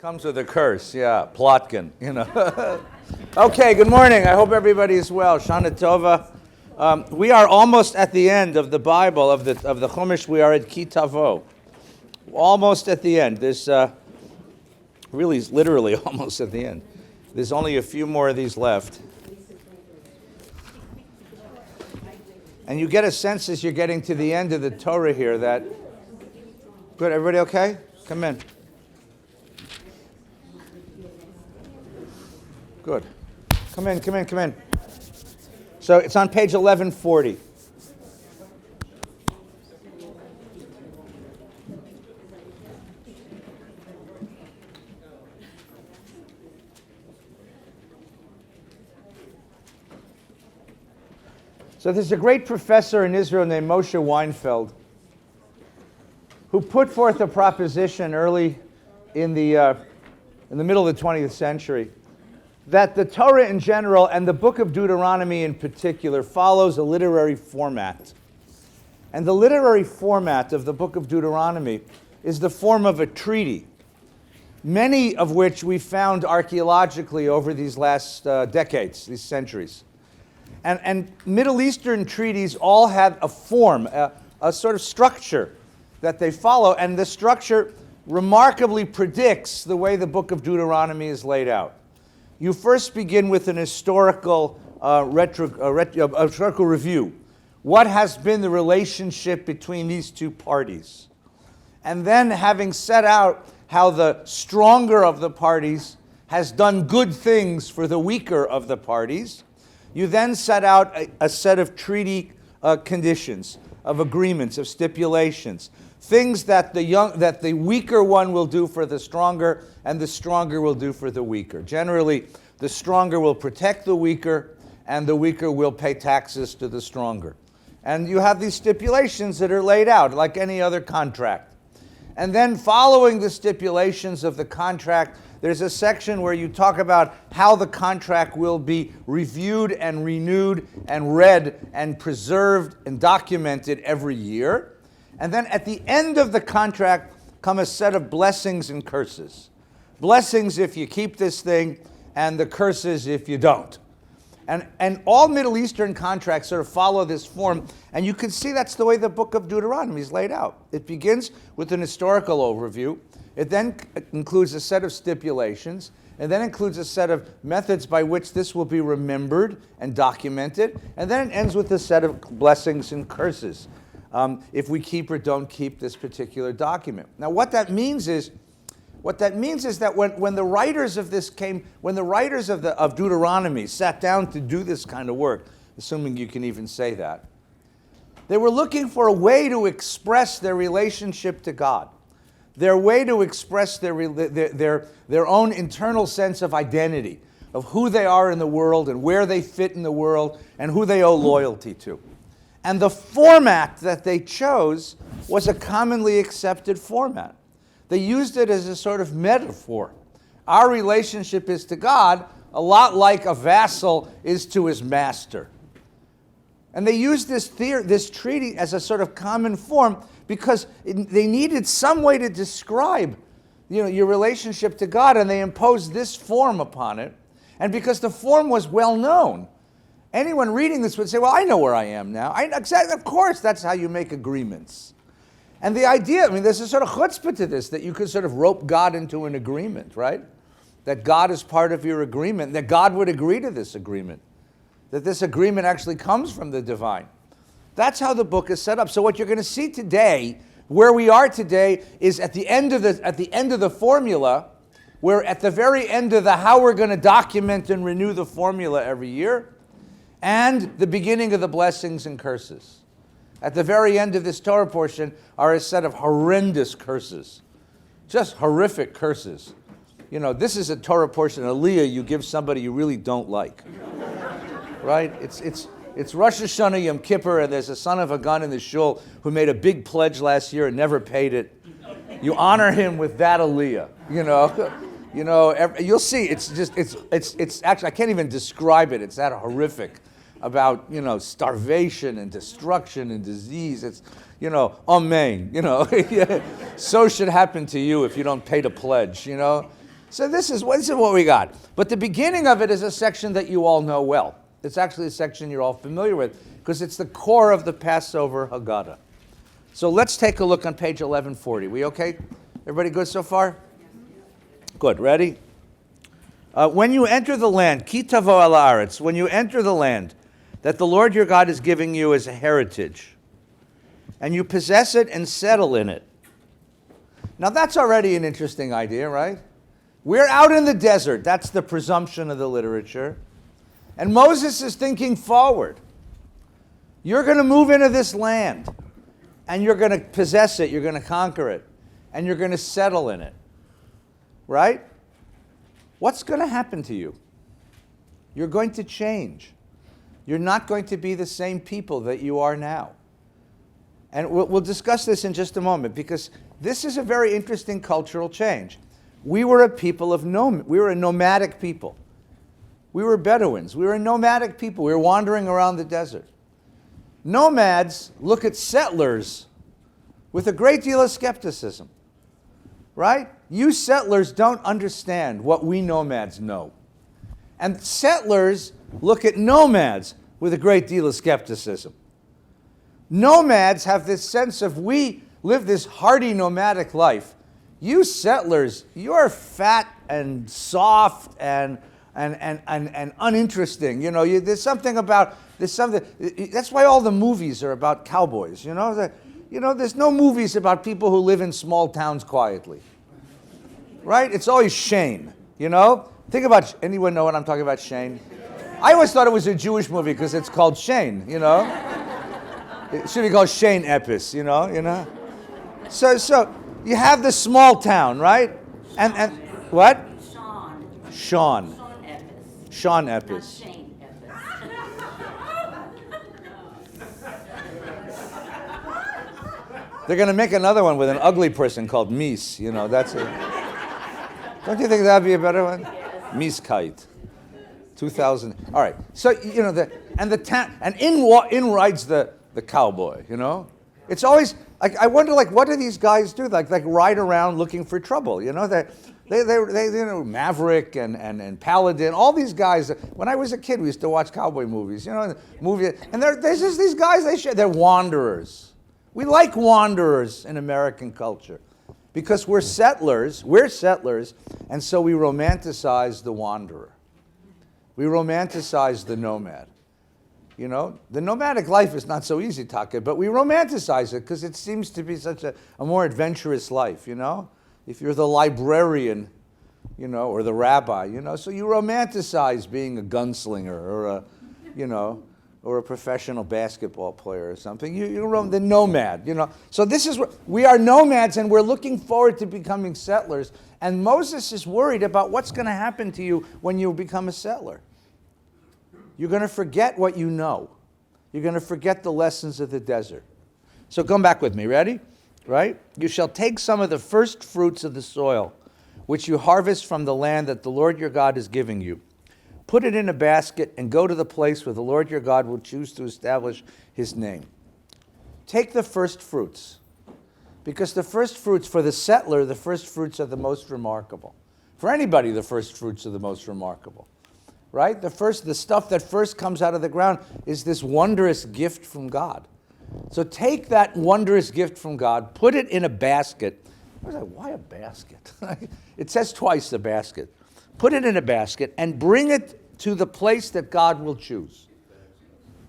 Comes with a curse, yeah, Plotkin, you know. Okay, good morning. I hope everybody is well. Shana Tova. We are almost at the end of the Bible, of the Chumash. We are at Tavo. Almost at the end. There's really, literally almost at the end. There's only a few more of these left. And you get a sense as you're getting to the end of the Torah here that... Good, everybody okay? Come in. Good. Come in. So it's on page 1140. So there's a great professor in Israel named Moshe Weinfeld who put forth a proposition early in the middle of the 20th century that the Torah in general and the book of Deuteronomy in particular follows a literary format. And the literary format of the book of Deuteronomy is the form of a treaty, many of which we found archaeologically over these last decades, these centuries. And Middle Eastern treaties all have a form, a sort of structure that they follow, and the structure remarkably predicts the way the book of Deuteronomy is laid out. You first begin with an historical review. What has been the relationship between these two parties? And then, having set out how the stronger of the parties has done good things for the weaker of the parties, you then set out a set of treaty conditions, of agreements, of stipulations, things that the weaker one will do for the stronger, and the stronger will do for the weaker. Generally, the stronger will protect the weaker, and the weaker will pay taxes to the stronger. And you have these stipulations that are laid out, like any other contract. And then following the stipulations of the contract, there's a section where you talk about how the contract will be reviewed and renewed and read and preserved and documented every year. And then at the end of the contract come a set of blessings and curses. Blessings if you keep this thing, and the curses if you don't. And all Middle Eastern contracts sort of follow this form, and you can see that's the way the book of Deuteronomy is laid out. It begins with an historical overview. It then includes a set of stipulations, and then includes a set of methods by which this will be remembered and documented, and then it ends with a set of blessings and curses. If we keep or don't keep this particular document. Now, what that means is that when the writers of this when the writers of Deuteronomy sat down to do this kind of work, assuming you can even say that, they were looking for a way to express their relationship to God, their way to express their own internal sense of identity, of who they are in the world and where they fit in the world and who they owe loyalty to. And the format that they chose was a commonly accepted format. They used it as a sort of metaphor. Our relationship is to God a lot like a vassal is to his master. And they used this treaty as a sort of common form because they needed some way to describe your relationship to God, and they imposed this form upon it. And because the form was well known, anyone reading this would say, well, I know where I am now. Of course, that's how you make agreements. And the idea, there's a sort of chutzpah to this, that you could sort of rope God into an agreement, right? That God is part of your agreement, that God would agree to this agreement, that this agreement actually comes from the divine. That's how the book is set up. So what you're going to see today, where we are today, is at the end of the formula, we're at the very end of the how we're going to document and renew the formula every year, and the beginning of the blessings and curses. At the very end of this Torah portion are a set of horrendous curses, just horrific curses. This is a Torah portion, aliyah you give somebody you really don't like, right? It's Rosh Hashanah Yom Kippur, and there's a son of a gun in the shul who made a big pledge last year and never paid it. You honor him with that aliyah, you'll see. It's actually, I can't even describe it. It's that horrific. About starvation and destruction and disease. It's amen. So should happen to you if you don't pay the pledge. So this is what we got. But the beginning of it is a section that you all know well. It's actually a section you're all familiar with because it's the core of the Passover Haggadah. So let's take a look on page 1140. We okay? Everybody good so far? Good. Ready? When you enter the land, ki tavo al haaretz, when you enter the land that the Lord your God is giving you as a heritage, and you possess it and settle in it. Now that's already an interesting idea, right? We're out in the desert. That's the presumption of the literature. And Moses is thinking forward. You're going to move into this land, and you're going to possess it, you're going to conquer it, and you're going to settle in it. Right? What's going to happen to you? You're going to change. You're not going to be the same people that you are now. And we'll discuss this in just a moment because this is a very interesting cultural change. We were a people of we were a nomadic people. We were Bedouins. We were a nomadic people. We were wandering around the desert. Nomads look at settlers with a great deal of skepticism. Right? You settlers don't understand what we nomads know. And settlers look at nomads with a great deal of skepticism. Nomads have this sense of we live this hardy nomadic life. You settlers, you're fat and soft and uninteresting. You know, there's something. That's why all the movies are about cowboys. There's no movies about people who live in small towns quietly. Right? It's always Shane. Think about, anyone know what I'm talking about, Shane? I always thought it was a Jewish movie because it's called Shane, It should be called Shane Epis, So you have the small town, right? And what? Sean. Sean Epis. Not Shane Epis. They're going to make another one with an ugly person called Mies, that's it. Don't you think that'd be a better one? Yes. Mieskite. 2000. All right. So, in rides the cowboy, It's always, I wonder, what do these guys do? Like ride around looking for trouble, They Maverick and Paladin, all these guys. When I was a kid, we used to watch cowboy movies, and there's just these guys, they're wanderers. We like wanderers in American culture because we're settlers, and so we romanticize the wanderer. We romanticize the nomad. The nomadic life is not so easy, Taka, but we romanticize it because it seems to be such a more adventurous life, If you're the librarian, or the rabbi, so you romanticize being a gunslinger or a professional basketball player or something. You're the nomad, So this is what we are, nomads, and we're looking forward to becoming settlers. And Moses is worried about what's going to happen to you when you become a settler. You're going to forget what you know. You're going to forget the lessons of the desert. So come back with me. Ready? Right? You shall take some of the first fruits of the soil, which you harvest from the land that the Lord your God is giving you. Put it in a basket and go to the place where the Lord your God will choose to establish his name. Take the first fruits. Because the first fruits, for the settler, the first fruits are the most remarkable. For anybody, the first fruits are the most remarkable. Right? The stuff that first comes out of the ground is this wondrous gift from God. So take that wondrous gift from God, put it in a basket. I was like, why a basket? It says twice the basket. Put it in a basket and bring it to the place that God will choose.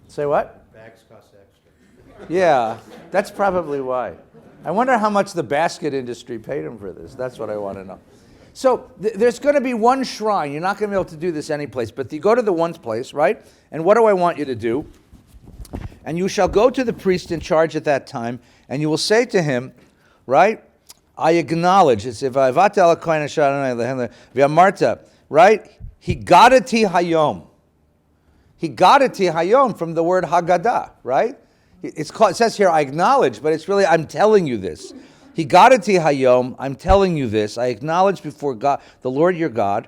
Say what? Bags cost extra. Yeah, that's probably why. I wonder how much the basket industry paid him for this. That's what I want to know. So there's going to be one shrine. You're not going to be able to do this any place, but you go to the one place, right? And what do I want you to do? And you shall go to the priest in charge at that time, and you will say to him, right? I acknowledge. It's V'avata al kohen asher Adonai v'amarta, right? Higadati hayom. Higadati hayom from the word Haggadah, right? It says here, I acknowledge, but it's really, I'm telling you this. Higadati hayom, I'm telling you this. I acknowledge before God, the Lord your God,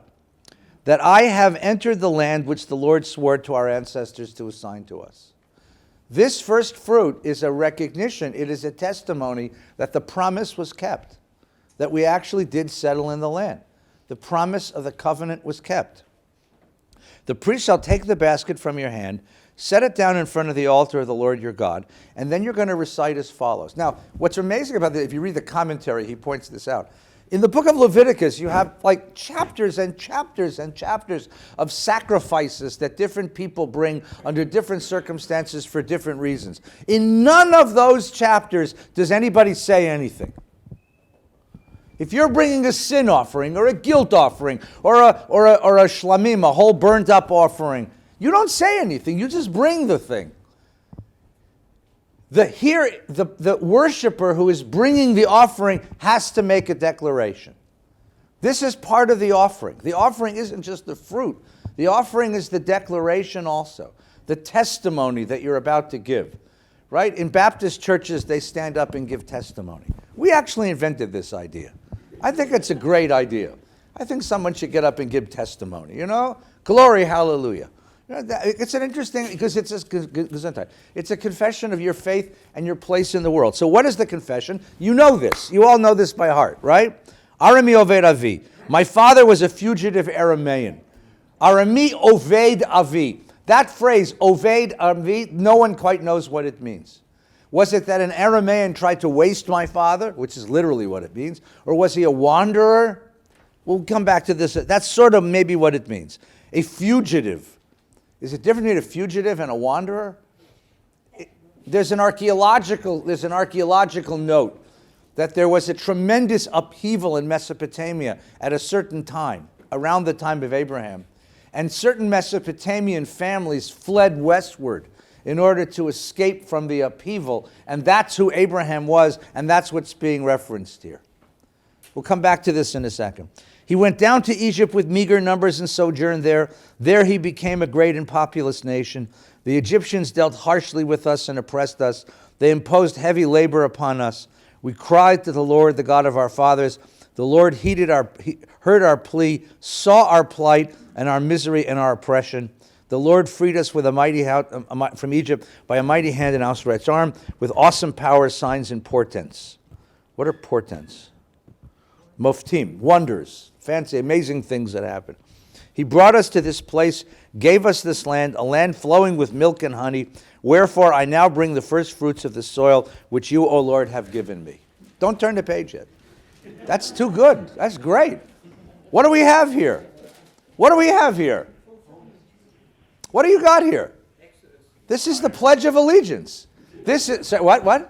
that I have entered the land which the Lord swore to our ancestors to assign to us. This first fruit is a recognition, it is a testimony that the promise was kept, that we actually did settle in the land. the promise of the covenant was kept. The priest shall take the basket from your hand, set it down in front of the altar of the Lord your God, and then you're going to recite as follows. Now, what's amazing about this, if you read the commentary, he points this out. In the book of Leviticus, you have like chapters and chapters and chapters of sacrifices that different people bring under different circumstances for different reasons. In none of those chapters does anybody say anything. If you're bringing a sin offering or a guilt offering or a shlamim, a whole burnt up offering, you don't say anything. You just bring the thing. The worshiper who is bringing the offering has to make a declaration. This is part of the offering. The offering isn't just the fruit. The offering is the declaration also, the testimony that you're about to give. Right? In Baptist churches, they stand up and give testimony. We actually invented this idea. I think it's a great idea. I think someone should get up and give testimony, Glory, hallelujah. It's an interesting, because it's a confession of your faith and your place in the world. So what is the confession? You know this. You all know this by heart, right? Arami Oved Avi. My father was a fugitive Aramean. Arami Oved Avi. That phrase, Oved Avi, no one quite knows what it means. Was it that an Aramean tried to waste my father, which is literally what it means? Or was he a wanderer? We'll come back to this. That's sort of maybe what it means. A fugitive. Is it different between a fugitive and a wanderer? There's an archaeological note that there was a tremendous upheaval in Mesopotamia at a certain time, around the time of Abraham. And certain Mesopotamian families fled westward in order to escape from the upheaval. And that's who Abraham was, and that's what's being referenced here. We'll come back to this in a second. He went down to Egypt with meager numbers and sojourned there. There he became a great and populous nation. The Egyptians dealt harshly with us and oppressed us. They imposed heavy labor upon us. We cried to the Lord, the God of our fathers. The Lord heard our plea, saw our plight and our misery and our oppression. The Lord freed us with from Egypt by a mighty hand and outstretched arm, with awesome powers, signs, and portents. What are portents? Moftim, wonders, fancy, amazing things that happen. He brought us to this place, gave us this land, a land flowing with milk and honey. Wherefore I now bring the first fruits of the soil, which you, O Lord, have given me. Don't turn the page yet. That's too good. That's great. What do we have here? What do we have here? What do you got here? This is the Pledge of Allegiance. This is, what? Like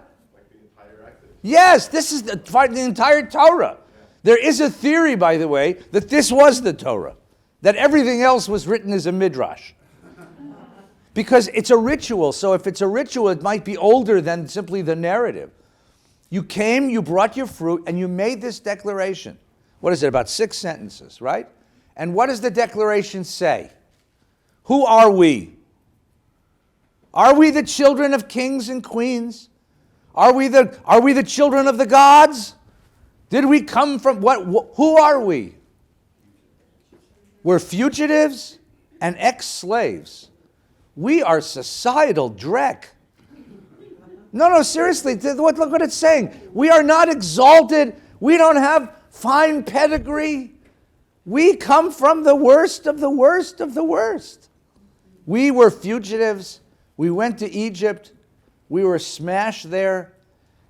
the entire Exodus. Yes, this is the entire Torah. There is a theory, by the way, that this was the Torah, that everything else was written as a midrash. Because it's a ritual, so if it's a ritual, it might be older than simply the narrative. You came, you brought your fruit, and you made this declaration. What is it, about 6 sentences, right? And what does the declaration say? Who are we? Are we the children of kings and queens? Are we the children of the gods? Did we come from who are we? We're fugitives and ex-slaves. We are societal dreck. No, seriously, look what it's saying. We are not exalted. We don't have fine pedigree. We come from the worst of the worst of the worst. We were fugitives. We went to Egypt. We were smashed there.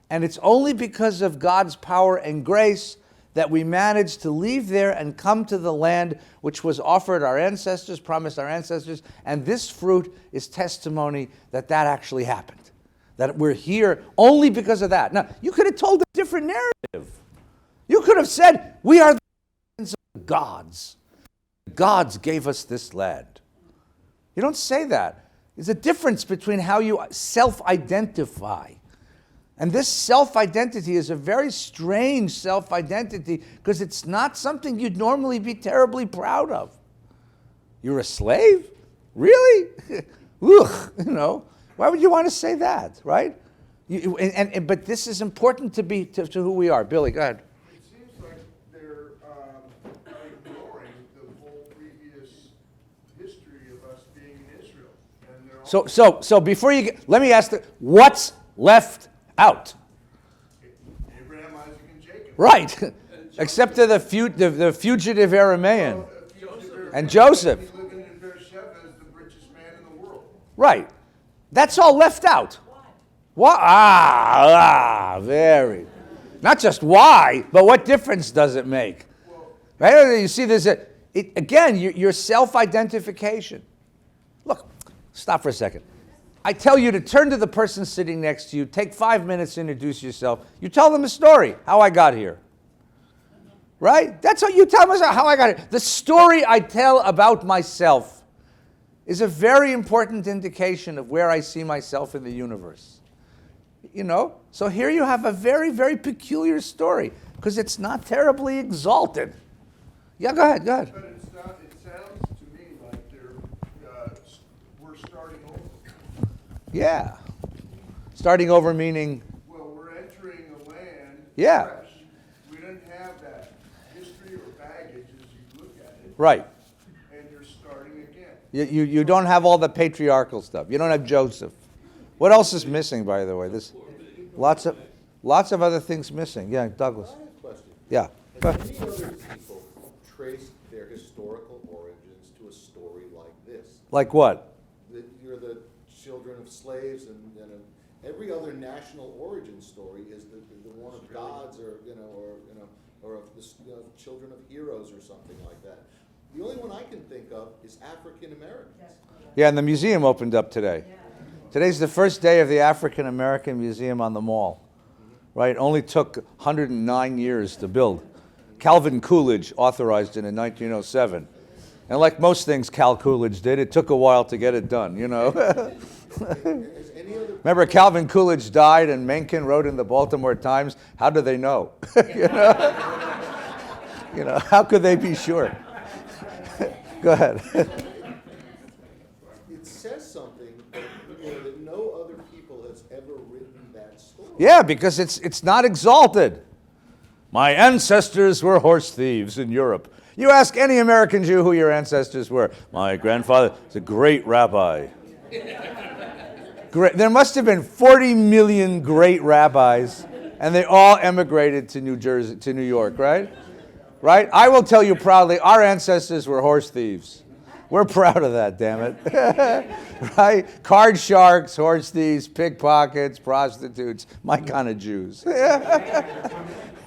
And it's only because of God's power and grace that we managed to leave there and come to the land which was offered our ancestors, promised our ancestors. And this fruit is testimony that actually happened. That we're here only because of that. Now, you could have told a different narrative. You could have said, we are the gods. The gods gave us this land. You don't say that. There's a difference between how you self-identify. And this self-identity is a very strange self-identity because it's not something you'd normally be terribly proud of. You're a slave? Really? Ugh, why would you want to say that, right? But this is important to who we are. Billy, go ahead. It seems like they're ignoring the whole previous history of us being in Israel. And they're So before you get, let me ask what's left out? Abraham, Isaac, and Jacob. Right. Except to the fugitive Aramean. Well, if you're- And Joseph. He living in Beersheba is the richest man in the world. Right. That's all left out. Why? Very. Not just why, but what difference does it make? Right? You see, again, your self-identification. Look, stop for a second. I tell you to turn to the person sitting next to you, take 5 minutes to introduce yourself. You tell them a story, how I got here. Right? That's how you tell them how I got here. The story I tell about myself is a very important indication of where I see myself in the universe. You know? So here you have a very, very peculiar story because it's not terribly exalted. Yeah, go ahead. But it's not, it sounds to me like we're starting over. Yeah. Starting over meaning, Well, we're entering a land Yeah. fresh. We didn't have that history or baggage as you look at it, right. and you're starting again. You don't have all the patriarchal stuff. You don't have Joseph. What else is missing, by the way? There's lots of other things missing. Yeah, Douglas. I have a question. Yeah. Go ahead. Has any other people traced their historical origins to a story like this? Like what? That you're the children of slaves, and every other national origin story is the one of gods, or of the children of heroes, or something like that. The only one I can think of is African Americans. Yeah, and the museum opened up today. Today's the first day of the African American Museum on the Mall. Right? It only took 109 years to build. Calvin Coolidge authorized it in 1907. And like most things Cal Coolidge did, it took a while to get it done, you know. Has any other Remember Calvin Coolidge died and Mencken wrote in the Baltimore Times, how do they know? You know, how could they be sure? Go ahead. it says something that no other people has ever written that story. Yeah, because it's not exalted. My ancestors were horse thieves in Europe. You ask any American Jew who your ancestors were. My grandfather was a great rabbi. Great. There must have been 40 million great rabbis, and they all emigrated to New York, right? Right? I will tell you proudly, our ancestors were horse thieves. We're proud of that, damn it. Right? Card sharks, horse thieves, pickpockets, prostitutes, my kind of Jews.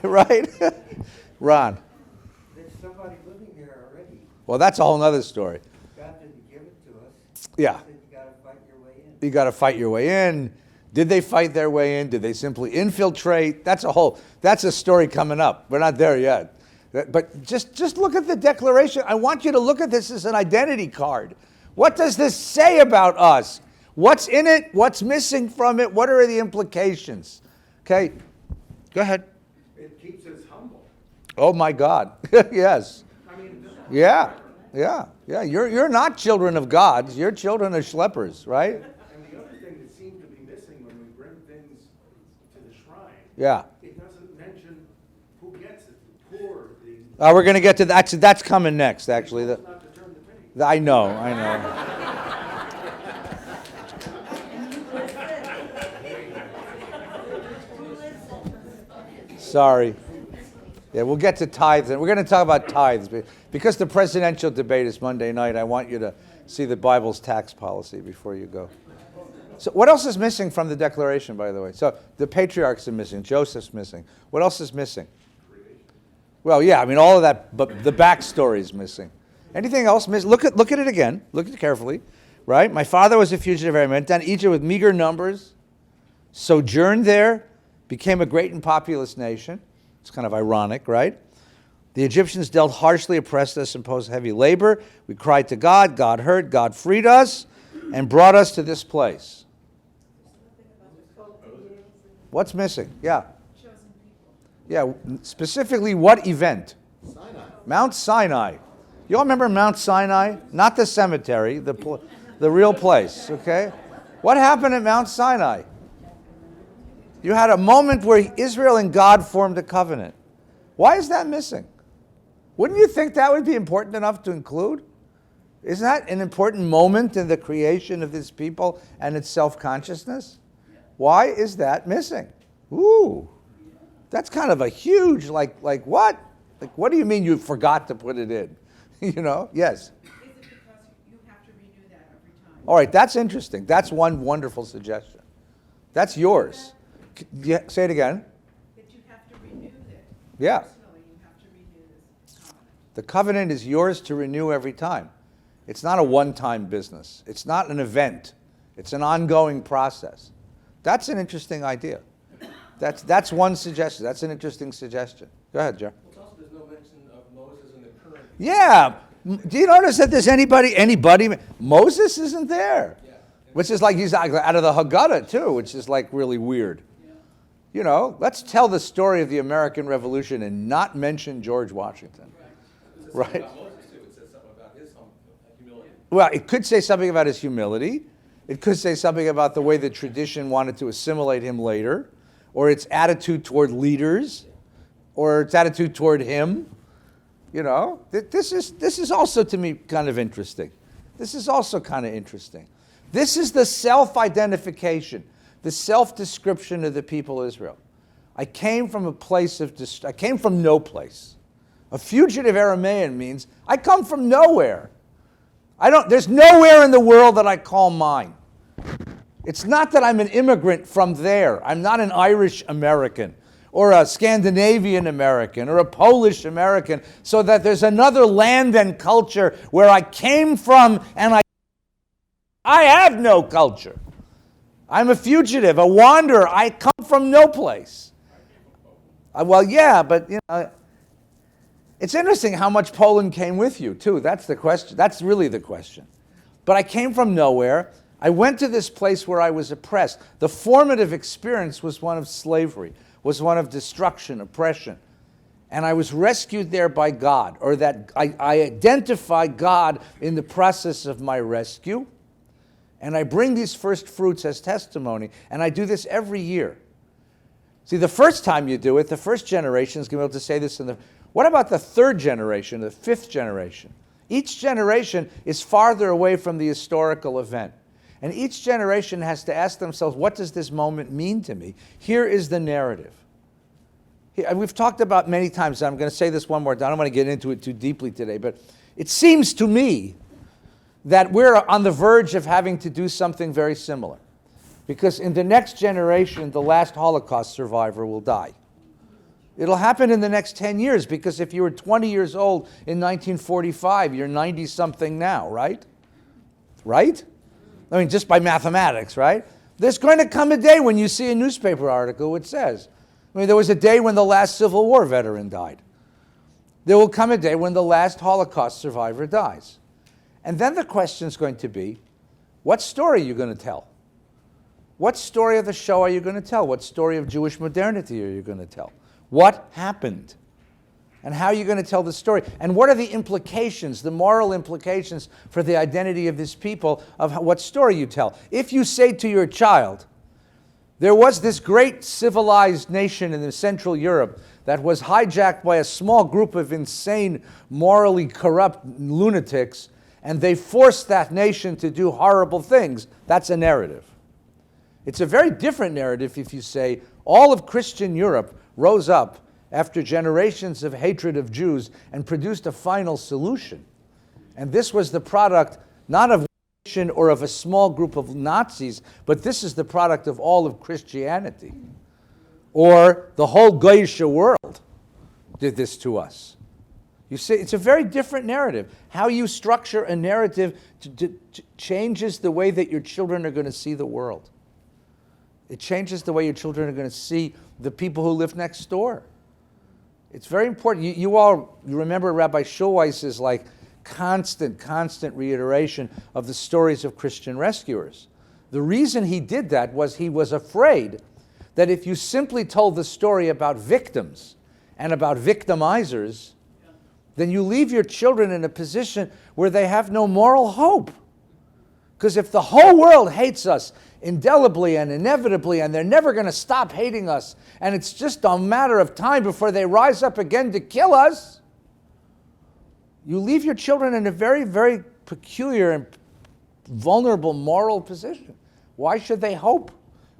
Right? Ron. There's somebody living here already. Well, that's a whole other story. God didn't give it to us. Yeah. He said you gotta fight your way in. You got to fight your way in. Did they fight their way in? Did they simply infiltrate? That's a story coming up. We're not there yet. But just look at the declaration. I want you to look at this as an identity card. What does this say about us? What's in it? What's missing from it? What are the implications? Okay, go ahead. It keeps us humble. Oh my God, yes. I mean, Yeah. You're not children of gods. You're children of schleppers, right? and the other thing that seems to be missing when we bring things to the shrine, Yeah. it doesn't mention who gets it, the poor, the. We're going to get to that. That's coming next, actually. Not to turn the page. I know. Sorry. Yeah, we'll get to tithes, and we're going to talk about tithes. Because the presidential debate is Monday night, I want you to see the Bible's tax policy before you go. So what else is missing from the declaration, by the way? So the patriarchs are missing. Joseph's missing. What else is missing? Well, yeah, I mean, all of that, but the backstory is missing. Anything else missing? Look at it again. Look at it carefully, right? My father was a fugitive, I went down to Egypt with meager numbers, sojourned there, became a great and populous nation. It's kind of ironic, right? The Egyptians dealt harshly, oppressed us, imposed heavy labor. We cried to God. God heard. God freed us and brought us to this place. What's missing? Yeah. Yeah, specifically what event? Sinai. Mount Sinai. You all remember Mount Sinai? Not the cemetery, the real place, okay? What happened at Mount Sinai? You had a moment where Israel and God formed a covenant. Why is that missing? Wouldn't you think that would be important enough to include? Isn't that an important moment in the creation of this people and its self-consciousness? Why is that missing? Ooh, that's kind of a huge, like what? Like, what do you mean you forgot to put it in? You know, yes. Is it because you have to renew that every time? All right, that's interesting. That's one wonderful suggestion. That's yours. Yeah, say it again. That you have to renew it. Yeah. Personally, you have to renew this covenant. The covenant is yours to renew every time. It's not a one-time business. It's not an event. It's an ongoing process. That's an interesting idea. That's one suggestion. That's an interesting suggestion. Go ahead, Jer. Well, also, there's no mention of Moses in the current. Yeah. Do you notice that there's anybody? Moses isn't there. Yeah. Which is like he's out of the Haggadah too, which is like really weird. Yeah. You know, let's tell the story of the American Revolution and not mention George Washington. It says Right. something about Moses, too. It says something about his humility. Well, it could say something about his humility. It could say something about the way the tradition wanted to assimilate him later, or its attitude toward leaders, or its attitude toward him. You know, this is also to me kind of interesting. This is also kind of interesting. This is the self-identification, the self-description of the people of Israel. I came from a place of I came from no place. A fugitive Aramaean means I come from nowhere. There's nowhere in the world that I call mine. It's not that I'm an immigrant from there. I'm not an Irish American or a Scandinavian American or a Polish American, so that there's another land and culture where I came from and I have no culture. I'm a fugitive, a wanderer. I come from no place. Well, yeah, but you know, it's interesting how much Poland came with you, too. That's the question. That's really the question. But I came from nowhere. I went to this place where I was oppressed. The formative experience was one of slavery, was one of destruction, oppression. And I was rescued there by God, or that I identify God in the process of my rescue. And I bring these first fruits as testimony. And I do this every year. See, the first time you do it, the first generation is going to be able to say this in the... What about the third generation, the fifth generation? Each generation is farther away from the historical event. And each generation has to ask themselves, what does this moment mean to me? Here is the narrative. We've talked about many times, and I'm going to say this one more time. I don't want to get into it too deeply today, but it seems to me that we're on the verge of having to do something very similar. Because in the next generation, the last Holocaust survivor will die. It'll happen in the next 10 years, because if you were 20 years old in 1945, you're 90-something now, right? Right? I mean, just by mathematics, right? There's going to come a day when you see a newspaper article which says, I mean, there was a day when the last Civil War veteran died. There will come a day when the last Holocaust survivor dies. And then the question is going to be, what story are you going to tell? What story of the show are you going to tell? What story of Jewish modernity are you going to tell? What happened? And how are you going to tell the story? And what are the implications, the moral implications for the identity of this people of what story you tell? If you say to your child, there was this great civilized nation in Central Europe that was hijacked by a small group of insane, morally corrupt lunatics, and they forced that nation to do horrible things, that's a narrative. It's a very different narrative if you say all of Christian Europe rose up after generations of hatred of Jews and produced a final solution. And this was the product not of one nation or of a small group of Nazis, but this is the product of all of Christianity. Or the whole Goyish world did this to us. You see, it's a very different narrative. How you structure a narrative changes the way that your children are going to see the world. It changes the way your children are going to see the people who live next door. It's very important. You remember Rabbi Schulweiss's like constant reiteration of the stories of Christian rescuers. The reason he did that was he was afraid that if you simply told the story about victims and about victimizers, then you leave your children in a position where they have no moral hope. Because if the whole world hates us indelibly and inevitably, and they're never going to stop hating us, and it's just a matter of time before they rise up again to kill us, you leave your children in a very, very peculiar and vulnerable moral position. Why should they hope?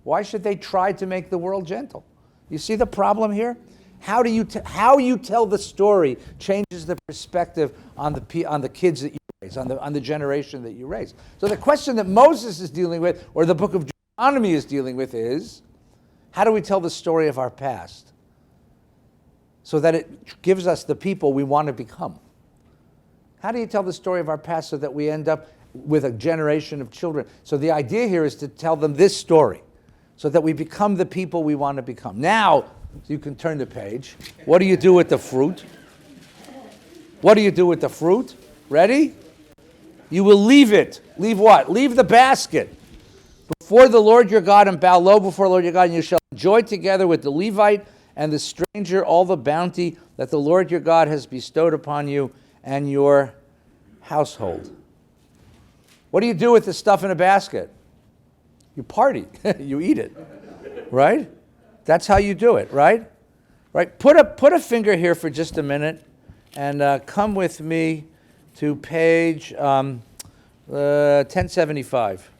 Why should they try to make the world gentle? You see the problem here? how you tell the story changes the perspective on the kids that you raise, on the generation that you raise. So the question that Moses is dealing with, or the book of Deuteronomy is dealing with, is how do we tell the story of our past so that it gives us the people we want to become? How do you tell the story of our past so that we end up with a generation of children? So the idea here is to tell them this story so that we become the people we want to become. Now, you can turn the page. What do you do with the fruit? What do you do with the fruit? Ready? You will leave it. Leave what? Leave the basket before the Lord your God and bow low before the Lord your God, and you shall enjoy together with the Levite and the stranger all the bounty that the Lord your God has bestowed upon you and your household. What do you do with the stuff in a basket? You party. You eat it. Right? That's how you do it, right? Right. Put a finger here for just a minute, and come with me to page 1075.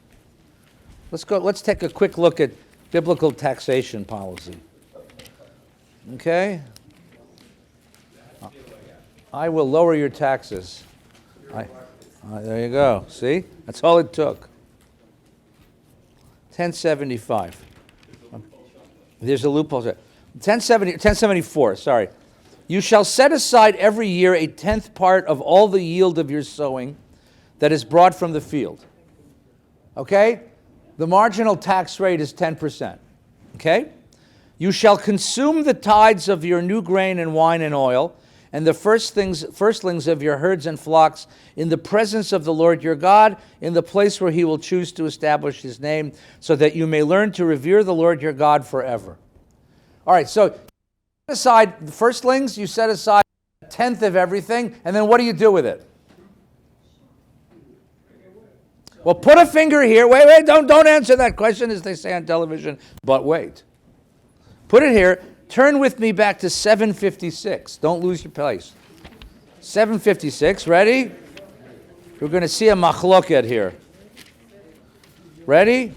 Let's go. Let's take a quick look at biblical taxation policy. Okay. I will lower your taxes. There you go. See, that's all it took. 1075. There's a loophole there. 1074, sorry. You shall set aside every year a tenth part of all the yield of your sowing that is brought from the field. Okay? The marginal tax rate is 10%. Okay? You shall consume the tithes of your new grain and wine and oil, and the firstlings of your herds and flocks in the presence of the Lord your God, in the place where he will choose to establish his name, so that you may learn to revere the Lord your God forever. All right, so you set aside the firstlings, you set aside a tenth of everything, and then what do you do with it? Well, put a finger here. Wait, don't answer that question, as they say on television, but wait. Put it here. Turn with me back to 756. Don't lose your place. 756, ready? We're going to see a machloket here. Ready?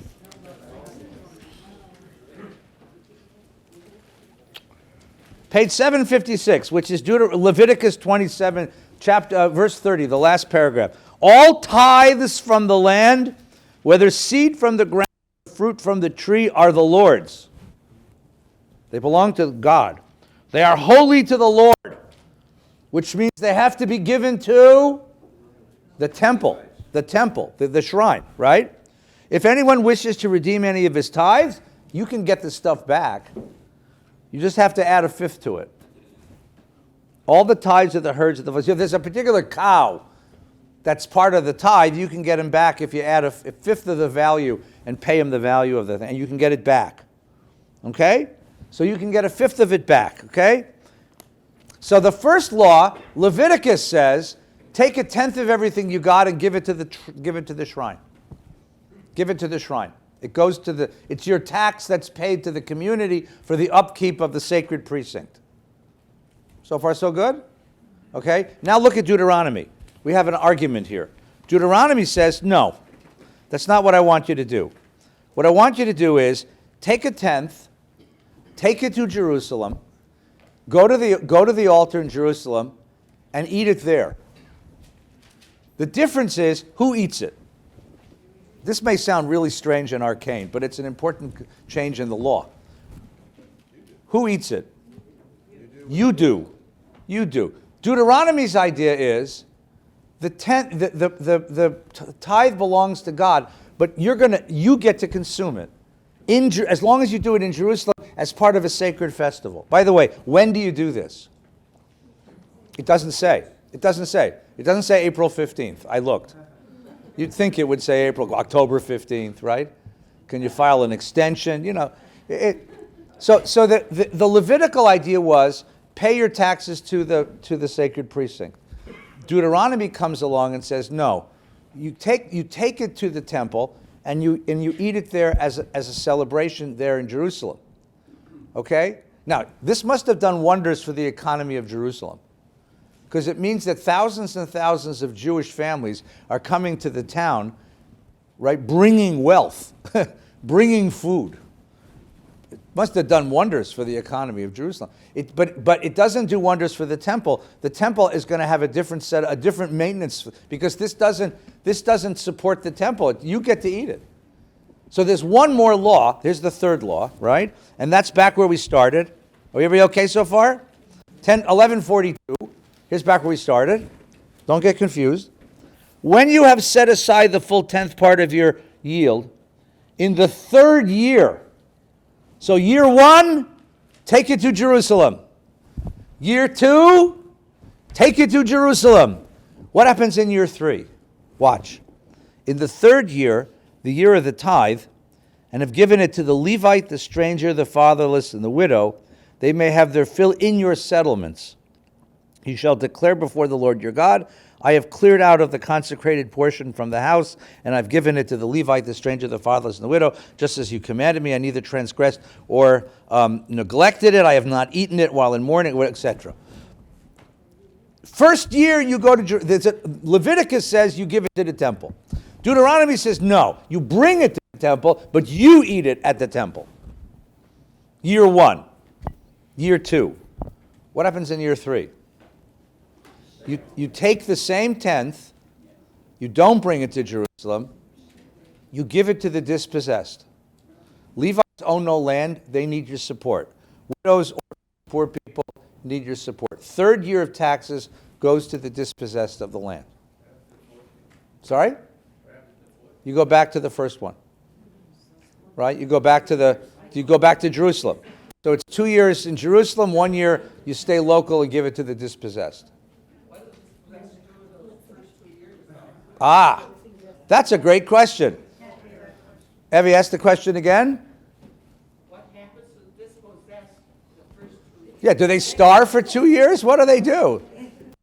Page 756, which is Leviticus 27, verse 30, the last paragraph. All tithes from the land, whether seed from the ground or fruit from the tree, are the Lord's. They belong to God. They are holy to the Lord, which means they have to be given to the temple, the shrine, right? If anyone wishes to redeem any of his tithes, you can get the stuff back. You just have to add a fifth to it. All the tithes of the herds of the flocks. If there's a particular cow that's part of the tithe, you can get him back if you add a fifth of the value and pay him the value of the thing, and you can get it back. Okay? So you can get a fifth of it back, okay? So the first law, Leviticus says, take a tenth of everything you got and give it to the shrine. Give it to the shrine. It goes to it's your tax that's paid to the community for the upkeep of the sacred precinct. So far, so good? Okay? Now look at Deuteronomy. We have an argument here. Deuteronomy says, no, that's not what I want you to do. What I want you to do is take a tenth, take it to Jerusalem, go to the altar in Jerusalem, and eat it there. The difference is who eats it. This may sound really strange and arcane, but it's an important change in the law. Who eats it? You do. You do. Deuteronomy's idea is the tithe belongs to God, but you get to consume it. As long as you do it in Jerusalem as part of a sacred festival. By the way, when do you do this? It doesn't say. It doesn't say. It doesn't say April 15th. I looked. You'd think it would say October 15th, right? Can you file an extension? You know. So the Levitical idea was pay your taxes to the sacred precinct. Deuteronomy comes along and says, no, you take it to the temple, and you eat it there as a celebration there in Jerusalem. Okay? Now, this must have done wonders for the economy of Jerusalem, because it means that thousands and thousands of Jewish families are coming to the town, right, bringing wealth, bringing food. Must have done wonders for the economy of Jerusalem. But it doesn't do wonders for the temple. The temple is going to have a different maintenance, because this doesn't support the temple. You get to eat it. So there's one more law. Here's the third law, right? And that's back where we started. Are everybody okay so far? 1142. Here's back where we started. Don't get confused. When you have set aside the full 10th part of your yield, in the third year, so year 1, take it to Jerusalem. Year 2, take it to Jerusalem. What happens in year 3? Watch. In the third year, the year of the tithe, and have given it to the Levite, the stranger, the fatherless, and the widow, they may have their fill in your settlements. You shall declare before the Lord your God, I have cleared out of the consecrated portion from the house, and I've given it to the Levite, the stranger, the fatherless, and the widow, just as you commanded me. I neither transgressed or neglected it. I have not eaten it while in mourning, etc. First year you go to Leviticus says you give it to the temple. Deuteronomy says no, you bring it to the temple, but you eat it at the temple. Year 1, year 2. What happens in year 3? You take the same 10th, you don't bring it to Jerusalem, you give it to the dispossessed. Levites own no land, they need your support. Widows or poor people need your support. Third year of taxes goes to the dispossessed of the land. Sorry? You go back to the first one. Right? You go back to Jerusalem. So it's 2 years in Jerusalem, 1 year you stay local and give it to the dispossessed. That's a great question. Evie, ask the question again. What happens to the dispossessed the first 2 years? Yeah, do they starve for 2 years? What do they do?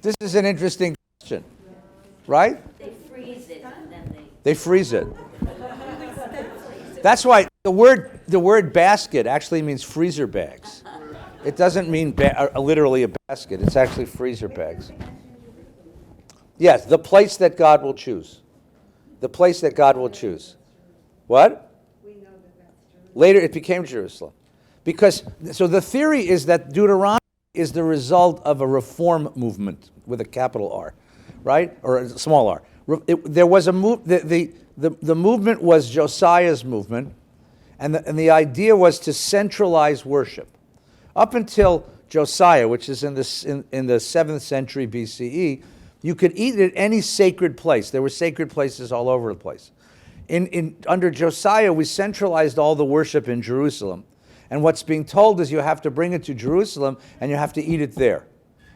This is an interesting question, right? They freeze it and then They freeze it. That's why the word basket actually means freezer bags. It doesn't mean literally a basket. It's actually freezer bags. Yes, the place that God will choose. The place that God will choose. What? Later it became Jerusalem. So the theory is that Deuteronomy is the result of a reform movement with a capital R, right? Or a small r. There was a move, the movement was Josiah's movement, and the idea was to centralize worship. Up until Josiah, which is in the 7th century BCE, you could eat at any sacred place. There were sacred places all over the place. Under Josiah, we centralized all the worship in Jerusalem. And what's being told is you have to bring it to Jerusalem and you have to eat it there.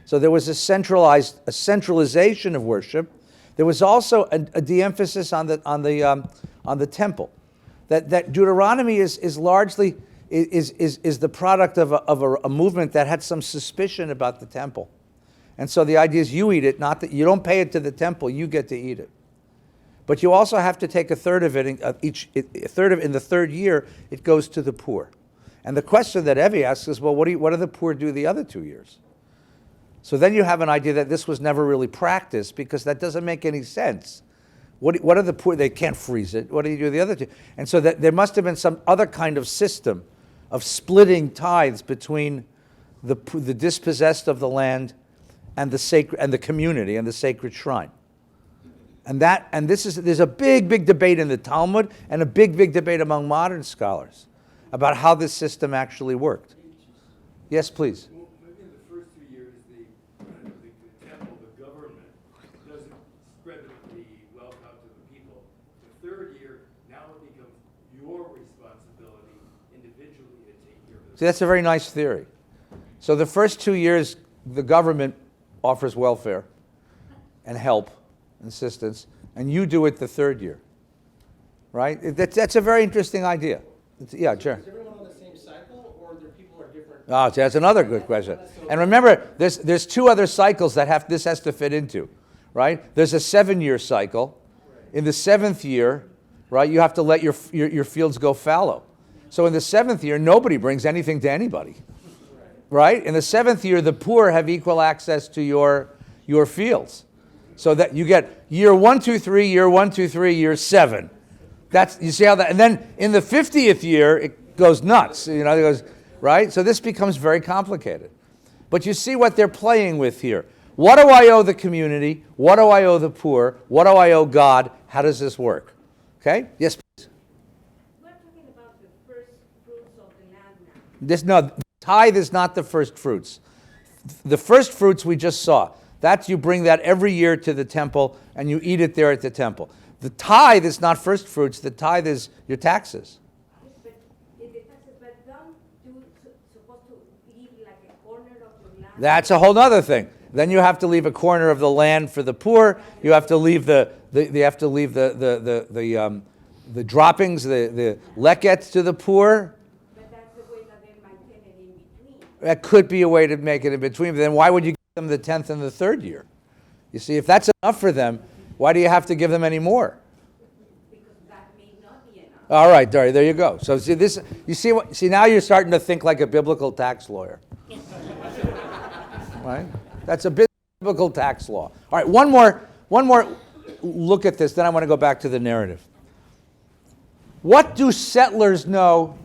So there was a centralization of worship. There was also a de-emphasis on the temple. That Deuteronomy is largely the product of a movement that had some suspicion about the temple. And so the idea is you eat it, not that you don't pay it to the temple, you get to eat it. But you also have to take a third of it, in the third year, it goes to the poor. And the question that Evie asks is, well, what do the poor do the other 2 years? So then you have an idea that this was never really practiced, because that doesn't make any sense. What are the poor? They can't freeze it. What do you do the other 2? And so that there must have been some other kind of system of splitting tithes between the dispossessed of the land and the community and the sacred shrine. There's a big debate in the Talmud and a big debate among modern scholars about how this system actually worked. Yes, please. Well, maybe in the first 2 years, the temple, the government, doesn't spread the wealth out to the people. The third year, now it becomes your responsibility individually to take care of it. See, that's a very nice theory. So the first 2 years, the government offers welfare and help and assistance, and you do it the third year, right? That's a very interesting idea. Yeah, sure. Is everyone on the same cycle, or are there people who are different? Oh, that's another good question. And remember, there's 2 other cycles that this has to fit into, right? There's a 7-year cycle. In the 7th year, right, you have to let your fields go fallow. So in the 7th year, nobody brings anything to anybody, right? In the 7th year, the poor have equal access to your fields. So that you get year 1, 2, 3, year 1, 2, 3, year 7. You see how that, and then in the 50th year, goes nuts. It goes, right? So this becomes very complicated. But you see what they're playing with here. What do I owe the community? What do I owe the poor? What do I owe God? How does this work? Okay? Yes, please. We're talking about the first fruits of the land now. Tithe is not the first fruits. The first fruits we just saw. You bring that every year to the temple and you eat it there at the temple. The tithe is not first fruits. The tithe is your taxes. But if the taxes, but don't you supposed to leave like a corner of your land? That's a whole other thing. Then you have to leave a corner of the land for the poor. You have to leave the droppings, the lekets to the poor. But that's the way that they maintain it in between. That could be a way to make it in between. But then why would you give them the 10th and the 3rd year? You see, if that's enough for them, why do you have to give them any more? Because that may not be enough. All right, Dari, there you go. So see this. You see what? See now you're starting to think like a biblical tax lawyer. Right? That's a biblical tax law. All right, one more look at this. Then I want to go back to the narrative. What do settlers know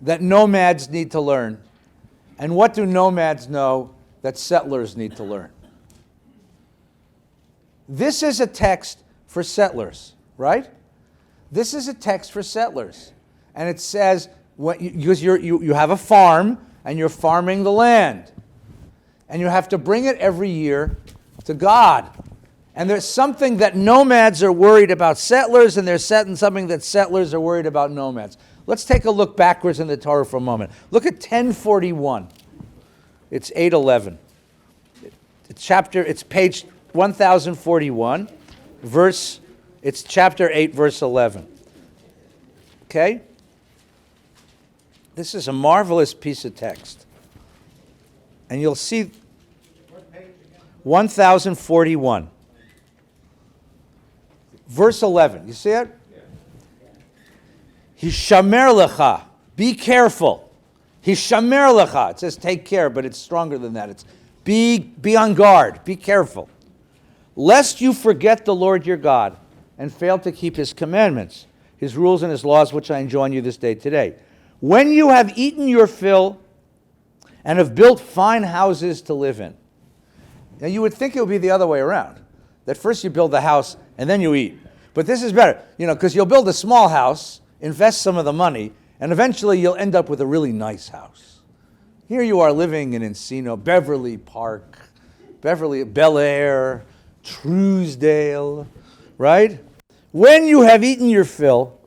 that nomads need to learn, and what do nomads know that settlers need to learn? This is a text for settlers, right? This is a text for settlers. And it says, because you have a farm, and you're farming the land. And you have to bring it every year to God. And there's something that nomads are worried about settlers, and there's something that settlers are worried about nomads. Let's take a look backwards in the Torah for a moment. Look at 1041. It's 8:11. It's page 1041, it's chapter 8, verse 11. Okay? This is a marvelous piece of text. And you'll see 1041. Verse 11. You see it? Hishamer lecha. Be careful. Hishamer lecha. It says take care, but it's stronger than that. It's be on guard. Be careful. Lest you forget the Lord your God and fail to keep his commandments, his rules and his laws, which I enjoin you this day today. When you have eaten your fill and have built fine houses to live in. Now you would think it would be the other way around, that first you build the house and then you eat. But this is better, because you'll build a small house, invest some of the money, and eventually you'll end up with a really nice house. Here you are living in Encino, Beverly Park, Bel Air, Truesdale, right? When you have eaten your fill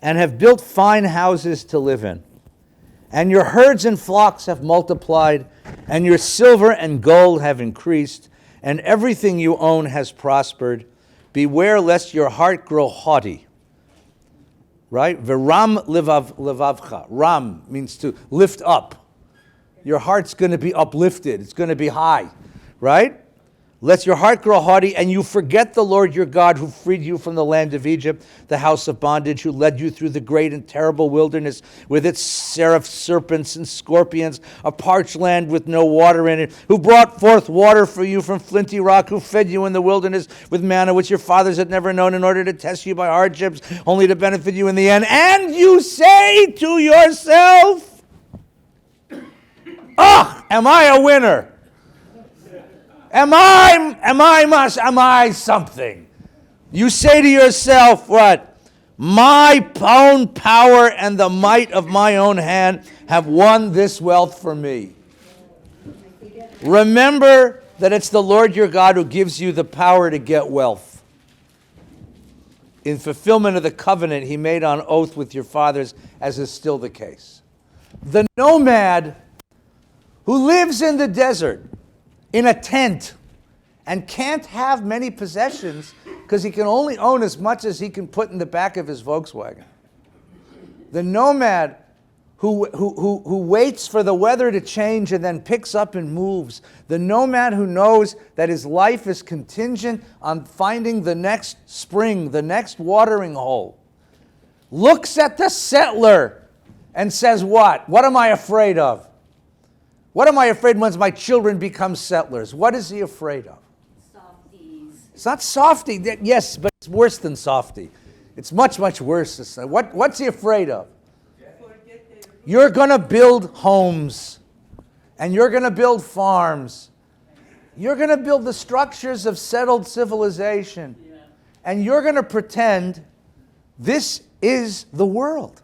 and have built fine houses to live in, and your herds and flocks have multiplied, and your silver and gold have increased, and everything you own has prospered, beware lest your heart grow haughty. Right? V'ram levavcha. Ram means to lift up. Your heart's going to be uplifted. It's going to be high. Right? Lest your heart grow haughty, and you forget the Lord your God, who freed you from the land of Egypt, the house of bondage, who led you through the great and terrible wilderness with its serpents and scorpions, a parched land with no water in it, who brought forth water for you from flinty rock, who fed you in the wilderness with manna which your fathers had never known, in order to test you by hardships, only to benefit you in the end. And you say to yourself, "Ah, am I a winner? Am I something?" You say to yourself, what? My own power and the might of my own hand have won this wealth for me. Remember that it's the Lord your God who gives you the power to get wealth. In fulfillment of the covenant he made on oath with your fathers, as is still the case. The nomad who lives in the desert, in a tent, and can't have many possessions because he can only own as much as he can put in the back of his Volkswagen. The nomad who waits for the weather to change and then picks up and moves. The nomad who knows that his life is contingent on finding the next spring, the next watering hole, looks at the settler and says, what? What am I afraid of? What am I afraid once my children become settlers? What is he afraid of? Softies. It's not softy. Yes, but it's worse than softy. It's much, much worse. What's he afraid of? Forget You're going to build homes, and you're going to build farms. You're going to build the structures of settled civilization, and you're going to pretend this is the world.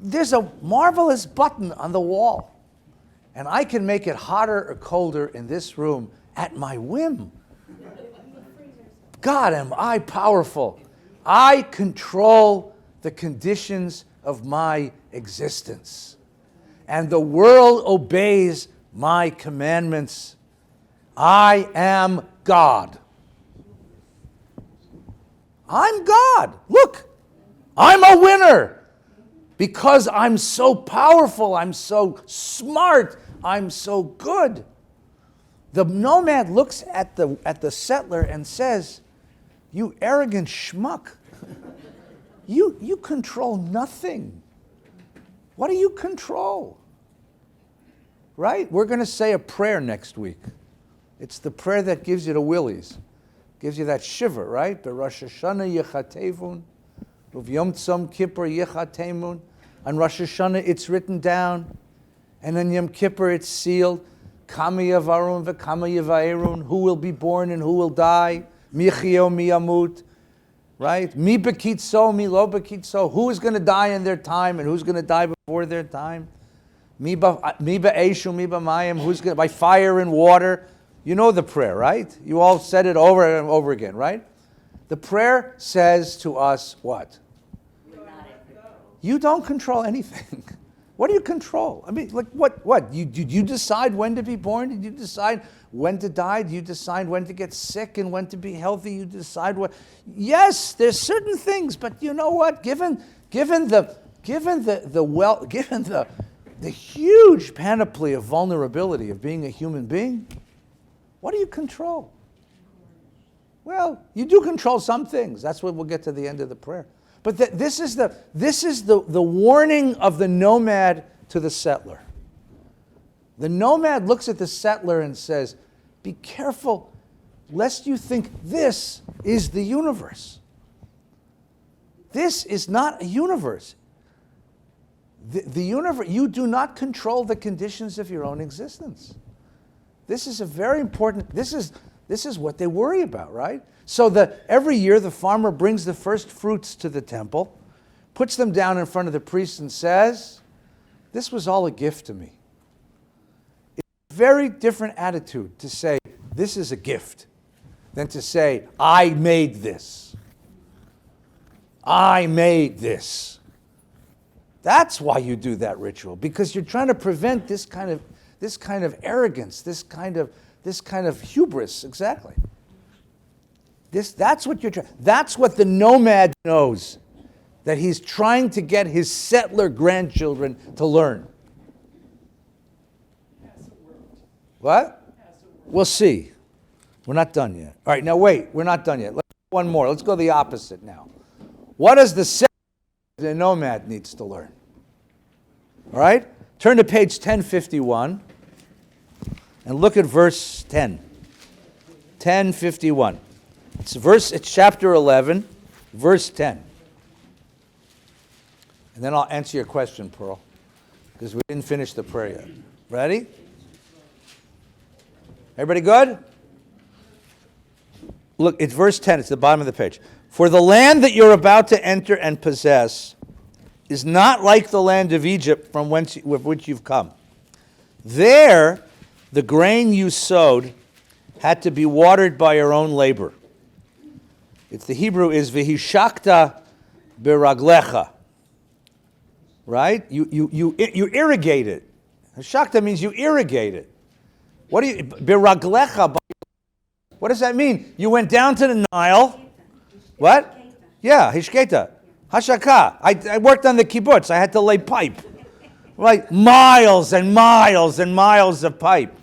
There's a marvelous button on the wall, and I can make it hotter or colder in this room at my whim. God, am I powerful. I control the conditions of my existence, and the world obeys my commandments. I am God. I'm God. Look, I'm a winner. Because I'm so powerful, I'm so smart, I'm so good. The nomad looks at the settler and says, you arrogant schmuck, you control nothing. What do you control? Right? We're going to say a prayer next week. It's the prayer that gives you the willies, gives you that shiver, right? Rosh Hashanah yechatevun, Yom Tzom Kippur yechatemun. On Rosh Hashanah, it's written down, and on Yom Kippur, it's sealed. Kama yavarun v'kama yavaerun. Who will be born and who will die? Mi chio mi yamut. Right? Mi bekitzo, mi lo bekitzo. Who is going to die in their time and who's going to die before their time? Mi ba'eshu, mi ba'mayim. Who's going to by fire and water? You know the prayer, right? You all said it over and over again, right? The prayer says to us what? You don't control anything. What do you control? I mean, like what? Did you decide when to be born? Did you decide when to die? Did you decide when to get sick and when to be healthy? You decide what? Yes, there's certain things, but you know what? Given the huge panoply of vulnerability of being a human being, what do you control? Well, you do control some things. That's what we'll get to the end of the prayer. But this is the warning of the nomad to the settler. The nomad looks at the settler and says, be careful lest you think this is the universe. This is not a universe. The universe, you do not control the conditions of your own existence. This is a very important, this is what they worry about, right? So every year the farmer brings the first fruits to the temple, puts them down in front of the priest and says, this was all a gift to me. It's a very different attitude to say, this is a gift, than to say, I made this. I made this. That's why you do that ritual, because you're trying to prevent this kind of arrogance, this kind of hubris, exactly. That's what you're trying. That's what the nomad knows, that he's trying to get his settler grandchildren to learn. What? We'll see. We're not done yet. All right, now wait. We're not done yet. Let's go one more. Let's go the opposite now. What does the nomad needs to learn? All right? Turn to page 1051 and look at verse 10. 1051. It's chapter 11, verse 10. And then I'll answer your question, Pearl, because we didn't finish the prayer yet. Ready? Everybody good? Look, it's verse 10. It's the bottom of the page. For the land that you're about to enter and possess is not like the land of Egypt from with which you've come. There, the grain you sowed had to be watered by your own labor. The Hebrew is v'hishakta biraglecha. Right? You irrigate it. Hishakta means you irrigate it. What do you biraglecha? What does that mean? You went down to the Nile. What? Yeah, hishketa. Hashaka. I worked on the kibbutz. I had to lay pipe. Like miles and miles and miles of pipe.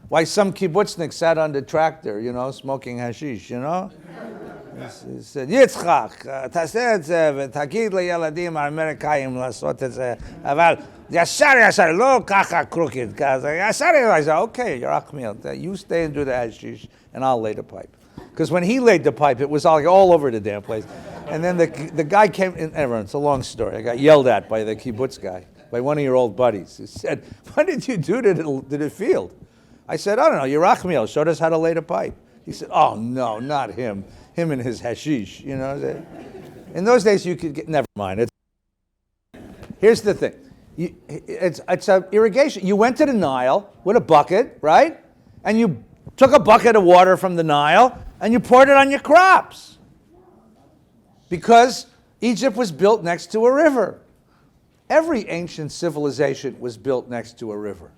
Why some kibbutznik sat on the tractor, smoking hashish, He said, Yitzchak, תעשה את זה ותגיד לילדים האמריקאים לעשות את זה, אבל ישר, לא ככה crooked, כזה, ישר, I said, okay, you're Achmiel, you stay and do the hashish, and I'll lay the pipe. Because when he laid the pipe, it was all over the damn place. And then the guy came, and everyone, it's a long story. I got yelled at by the kibbutz guy, by one of your old buddies. He said, what did you do to the field? I said, I don't know, Yerachmiel showed us how to lay the pipe. He said, oh no, not him. Him and his hashish, you know. In those days you could get, never mind. Here's the thing. It's a irrigation. You went to the Nile with a bucket, right? And you took a bucket of water from the Nile and you poured it on your crops. Because Egypt was built next to a river. Every ancient civilization was built next to a river.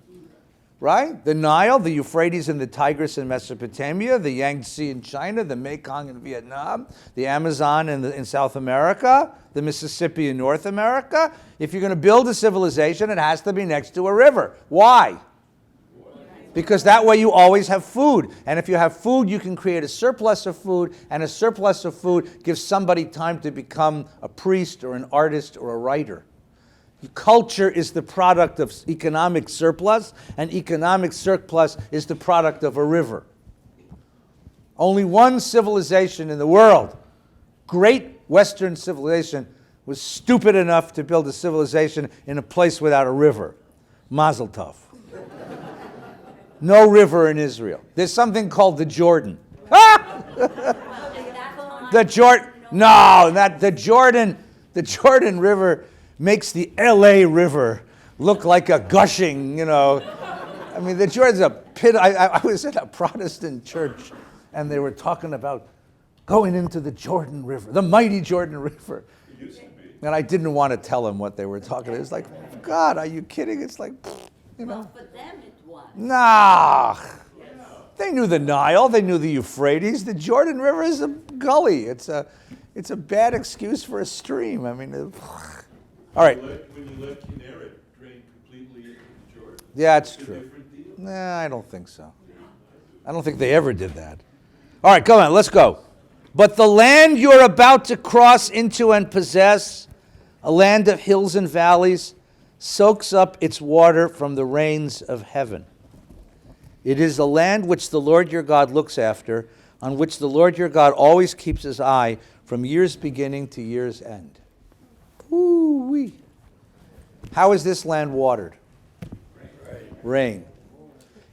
Right? The Nile, the Euphrates and the Tigris in Mesopotamia, the Yangtze in China, the Mekong in Vietnam, the Amazon in South America, the Mississippi in North America. If you're going to build a civilization, it has to be next to a river. Why? Because that way you always have food. And if you have food, you can create a surplus of food, and a surplus of food gives somebody time to become a priest or an artist or a writer. Culture is the product of economic surplus, and economic surplus is the product of a river. Only one civilization in the world, great Western civilization, was stupid enough to build a civilization in a place without a river. Mazel tov. No river in Israel. There's something called the Jordan. Ah! The Jordan. No, the Jordan River makes the LA River look like a gushing, you know. I mean, the Jordan's a pit. I was in a Protestant church, and they were talking about going into the Jordan River, the mighty Jordan River. It used to be. And I didn't want to tell them what they were talking about. It's like, God, are you kidding? It's like, you know. Well, for them it was. Nah. They knew the Nile. They knew the Euphrates. The Jordan River is a gully. It's a bad excuse for a stream. I mean, all right. When you let Kinneret drain completely into the Jordan, Yeah, it's it's a true. different deal. Nah, I don't think so. I don't think they ever did that. All right, come on, let's go. But the land you're about to cross into and possess, a land of hills and valleys, soaks up its water from the rains of heaven. It is a land which the Lord your God looks after, on which the Lord your God always keeps his eye from year's beginning to year's end. Woo-wee. How is this land watered? Rain.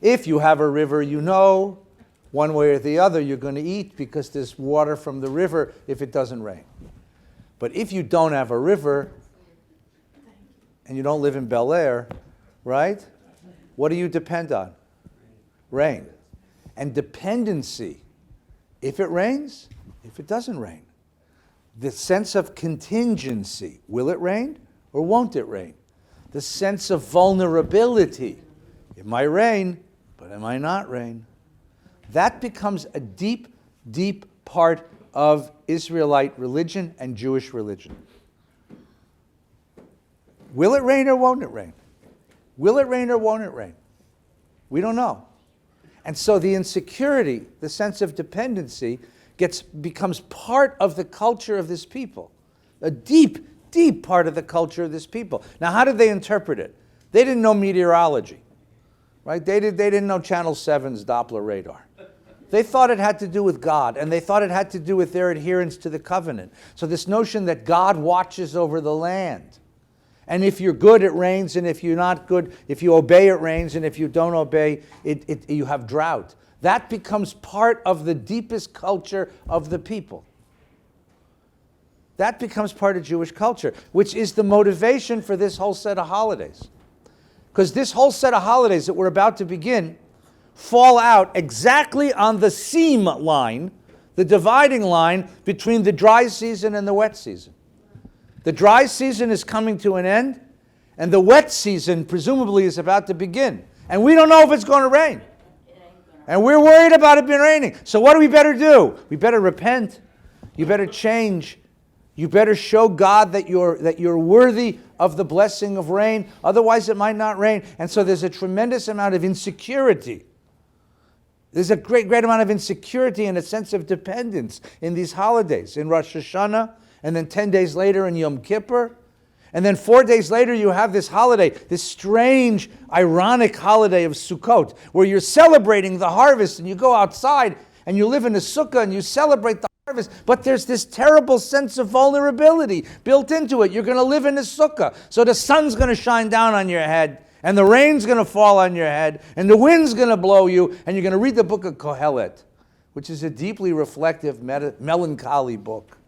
If you have a river, you know, one way or the other, you're going to eat because there's water from the river if it doesn't rain. But if you don't have a river, and you don't live in Bel Air, right? What do you depend on? Rain. And dependency, if it rains, if it doesn't rain. The sense of contingency, will it rain or won't it rain? The sense of vulnerability, it might rain, but it might not rain. That becomes a deep, deep part of Israelite religion and Jewish religion. Will it rain or won't it rain? Will it rain or won't it rain? We don't know. And so the insecurity, the sense of dependency, becomes part of the culture of this people. A deep, deep part of the culture of this people. Now, how did they interpret it? They didn't know meteorology, right? They didn't know Channel 7's Doppler radar. They thought it had to do with God, and they thought it had to do with their adherence to the covenant. So this notion that God watches over the land. And if you're good, it rains, and if you're not good, if you obey, it rains, and if you don't obey, you have drought. That becomes part of the deepest culture of the people. That becomes part of Jewish culture, which is the motivation for this whole set of holidays. Because this whole set of holidays that we're about to begin fall out exactly on the seam line, the dividing line between the dry season and the wet season. The dry season is coming to an end, and the wet season presumably is about to begin. And we don't know if it's going to rain. And we're worried about it being raining. So what do we better do? We better repent. You better change. You better show God that you're worthy of the blessing of rain. Otherwise it might not rain. And so there's a tremendous amount of insecurity. There's a great amount of insecurity and a sense of dependence in these holidays. In Rosh Hashanah, and then 10 days later in Yom Kippur. And then 4 days later, you have this holiday, this strange, ironic holiday of Sukkot, where you're celebrating the harvest, and you go outside, and you live in a sukkah, and you celebrate the But there's this terrible sense of vulnerability built into it. You're going to live in a sukkah, so the sun's going to shine down on your head, and the rain's going to fall on your head, and the wind's going to blow you, and you're going to read the book of Kohelet, which is a deeply reflective, melancholy book.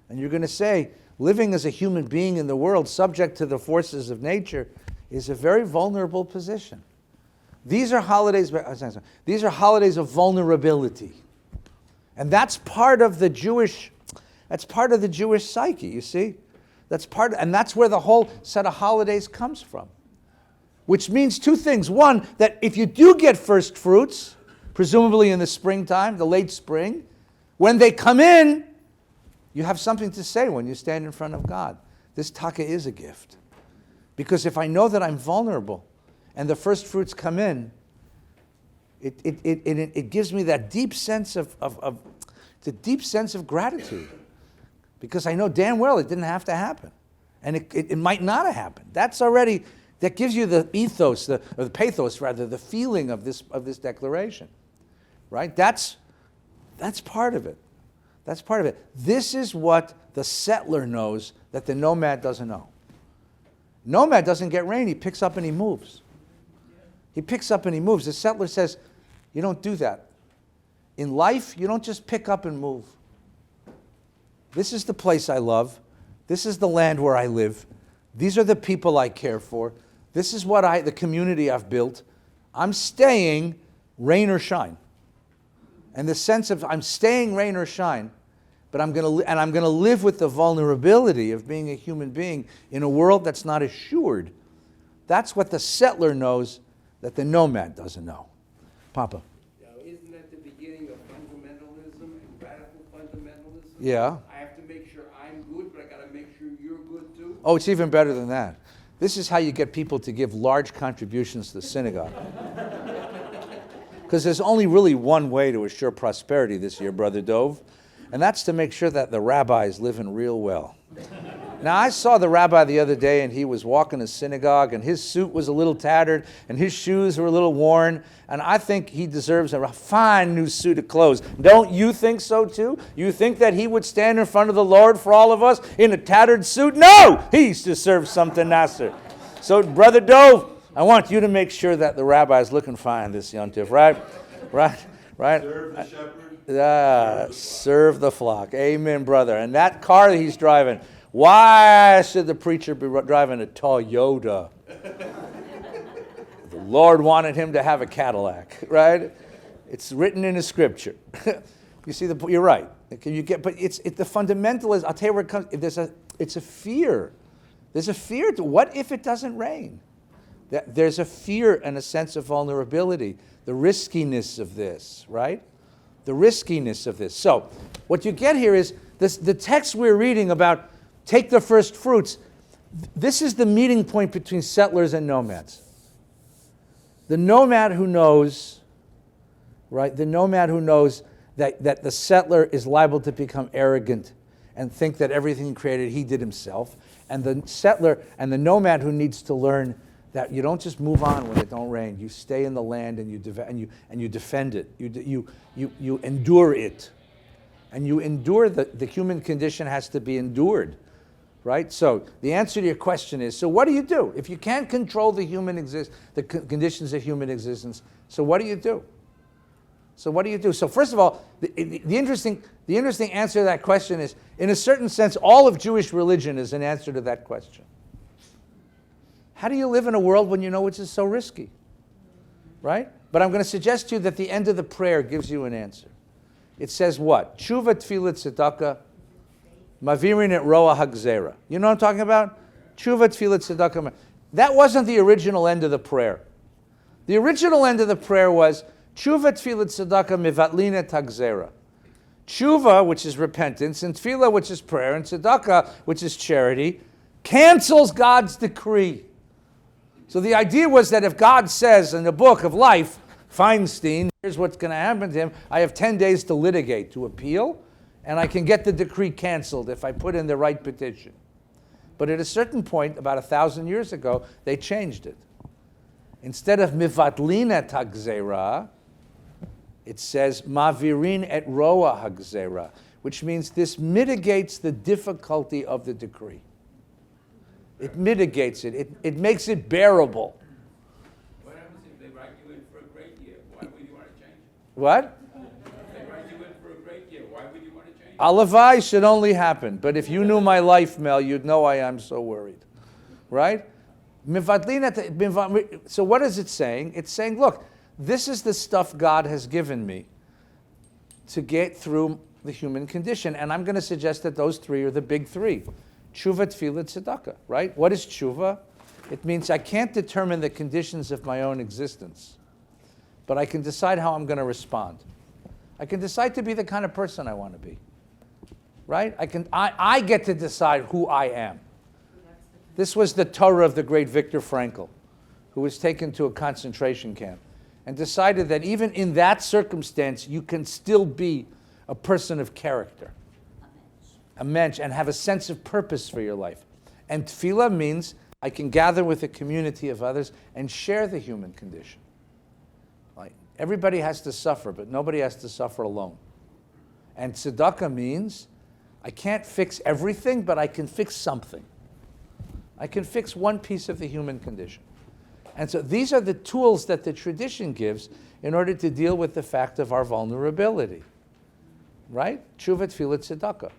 And you're going to say, living as a human being in the world, subject to the forces of nature, is a very vulnerable position. These are holidays of vulnerability. And that's part of the Jewish psyche, you see? And that's where the whole set of holidays comes from. Which means two things. One, that if you do get first fruits, presumably in the springtime, the late spring, when they come in, you have something to say when you stand in front of God. This taka is a gift. Because if I know that I'm vulnerable and the first fruits come in, it gives me that deep sense of gratitude. Because I know damn well it didn't have to happen. And it might not have happened. That gives you the ethos, or the pathos rather, the feeling of this declaration. Right? That's part of it. That's part of it. This is what the settler knows that the nomad doesn't know. Nomad doesn't get rain, he picks up and he moves. He picks up and he moves. The settler says, you don't do that. In life, you don't just pick up and move. This is the place I love. This is the land where I live. These are the people I care for. This is the community I've built. I'm staying, rain or shine. And the sense of I'm staying, rain or shine, but I'm going to live with the vulnerability of being a human being in a world that's not assured. That's what the settler knows that the nomad doesn't know. Papa. Now, isn't that the beginning of fundamentalism and radical fundamentalism? Yeah. I have to make sure I'm good, but I got to make sure you're good too. Oh, it's even better than that. This is how you get people to give large contributions to the synagogue. Because there's only really one way to assure prosperity this year, Brother Dove, and that's to make sure that the rabbi is living real well. Now, I saw the rabbi the other day, and he was walking the synagogue, and his suit was a little tattered, and his shoes were a little worn, and I think he deserves a fine new suit of clothes. Don't you think so, too? You think that he would stand in front of the Lord for all of us in a tattered suit? No! He deserves something nicer. So, Brother Dove, I want you to make sure that the rabbi is looking fine this Yom Tov, right? Right? Serve the shepherd. Serve the flock. Amen, brother. And that car that he's driving, why should the preacher be driving a Toyota? The Lord wanted him to have a Cadillac, right? It's written in the scripture. You see, you're right. But it's the fundamental is, I'll tell you where it comes. It's a fear. There's a fear to what if it doesn't rain? There's a fear and a sense of vulnerability, the riskiness of this, right? The riskiness of this. So, what you get here is the text we're reading about take the first fruits. This is the meeting point between settlers and nomads. The nomad who knows, right? The nomad who knows that the settler is liable to become arrogant and think that everything he created he did himself, and the settler and the nomad who needs to learn that you don't just move on when it don't rain. You stay in the land and you defend it. You endure it, and you endure the human condition has to be endured, right? So the answer to your question is: so what do you do if you can't control the conditions of human existence? So what do you do? So what do you do? So first of all, the interesting answer to that question is, in a certain sense, all of Jewish religion is an answer to that question. How do you live in a world when you know which is so risky? Right? But I'm going to suggest to you that the end of the prayer gives you an answer. It says what? Tshuva tfilat tzedakah, mavirin et roa hagzera. You know what I'm talking about? Tshuva tfilat tzedakah. That wasn't the original end of the prayer. The original end of the prayer was Tshuva tfilat tzedakah mivatlin et hagzera. Tshuva, which is repentance, and tefillah, which is prayer, and tzedakah, which is charity, cancels God's decree. So the idea was that if God says in the book of life, Feinstein, here's what's going to happen to him, I have 10 days to litigate, to appeal, and I can get the decree canceled if I put in the right petition. But at a certain point, about 1,000 years ago, they changed it. Instead of mivatlin et hagzera, it says mavirin et roa hagzera, which means this mitigates the difficulty of the decree. It mitigates it. It makes it bearable. What happens if they write you in for a great year? Why would you want to change it? What? If they write you in for a great year, why would you want to change it? Alavai should only happen. But if you knew my life, Mel, you'd know I am so worried. Right? So what is it saying? It's saying, look, this is the stuff God has given me to get through the human condition. And I'm going to suggest that those three are the big three. Tshuva, tefillah, tzedakah, right? What is tshuva? It means I can't determine the conditions of my own existence, but I can decide how I'm going to respond. I can decide to be the kind of person I want to be, right? I get to decide who I am. This was the Torah of the great Viktor Frankl, who was taken to a concentration camp and decided that even in that circumstance, you can still be a person of character, a mensch, and have a sense of purpose for your life. And tefillah means I can gather with a community of others and share the human condition. Like, everybody has to suffer, but nobody has to suffer alone. And tzedakah means I can't fix everything, but I can fix something. I can fix one piece of the human condition. And so these are the tools that the tradition gives in order to deal with the fact of our vulnerability. Right? Tshuva, tefillah, tzedakah,